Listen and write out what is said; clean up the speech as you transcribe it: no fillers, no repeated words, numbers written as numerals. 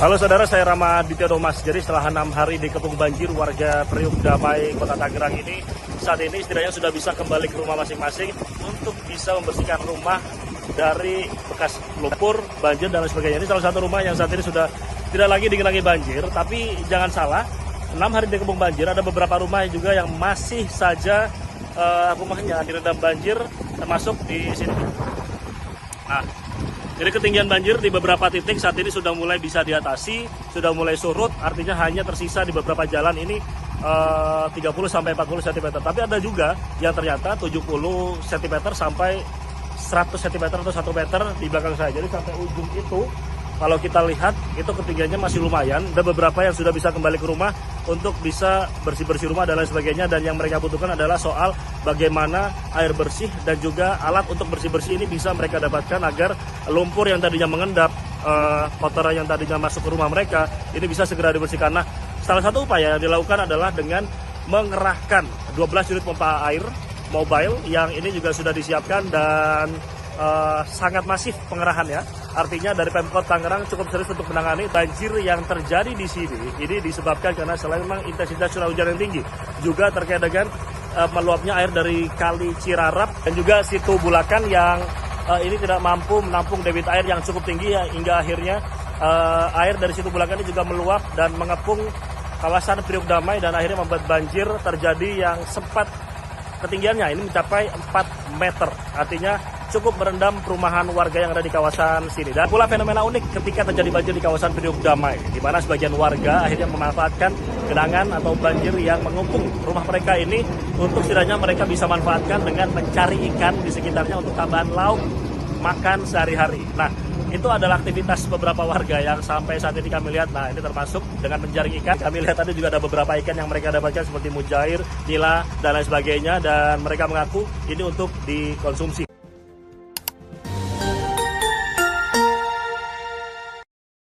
Halo saudara, saya Rama Ditya Thomas. Jadi setelah 6 hari dikepung banjir, warga Priuk Damai, Kota Tangerang ini saat ini setidaknya sudah bisa kembali ke rumah masing-masing untuk bisa membersihkan rumah dari bekas lumpur, banjir, dan lain sebagainya. Ini salah satu rumah yang saat ini sudah tidak lagi digenangi banjir, tapi jangan salah, 6 hari dikepung banjir, ada beberapa rumah juga yang masih saja rumahnya direndam banjir, termasuk di sini. Nah, jadi ketinggian banjir di beberapa titik saat ini sudah mulai bisa diatasi, sudah mulai surut, artinya hanya tersisa di beberapa jalan ini 30-40 cm. Tapi ada juga yang ternyata 70 cm sampai 100 cm atau 1 meter di belakang saya. Jadi sampai ujung itu, kalau kita lihat, itu ketinggiannya masih lumayan. Ada beberapa yang sudah bisa kembali ke rumah untuk bisa bersih-bersih rumah dan lain sebagainya. Dan yang mereka butuhkan adalah soal bagaimana air bersih dan juga alat untuk bersih-bersih ini bisa mereka dapatkan agar lumpur yang tadinya mengendap, kotoran yang tadinya masuk ke rumah mereka, ini bisa segera dibersihkan. Nah, salah satu upaya yang dilakukan adalah dengan mengerahkan 12 unit pompa air mobile yang ini juga sudah disiapkan dan sangat masif pengerahannya. Artinya dari Pemkot Tangerang cukup serius untuk menangani banjir yang terjadi di sini. Ini disebabkan karena selain memang intensitas curah hujan yang tinggi, juga terkait dengan meluapnya air dari Kali Cirarap dan juga Situ Bulakan yang ini tidak mampu menampung debit air yang cukup tinggi ya, hingga akhirnya air dari Situ Bulakan ini juga meluap dan mengepung kawasan Priuk Damai dan akhirnya membuat banjir terjadi yang sempat ketinggiannya ini mencapai 4 meter. Artinya cukup merendam perumahan warga yang ada di kawasan sini. Dan pula fenomena unik ketika terjadi banjir di kawasan Priuk Damai, di mana sebagian warga akhirnya memanfaatkan genangan atau banjir yang mengepung rumah mereka ini untuk setidaknya mereka bisa manfaatkan dengan mencari ikan di sekitarnya untuk tambahan lauk makan sehari-hari. Nah, itu adalah aktivitas beberapa warga yang sampai saat ini kami lihat. Nah, ini termasuk dengan menjaring ikan. Kami lihat tadi juga ada beberapa ikan yang mereka dapatkan seperti mujair, nila, dan lain sebagainya. Dan mereka mengaku ini untuk dikonsumsi.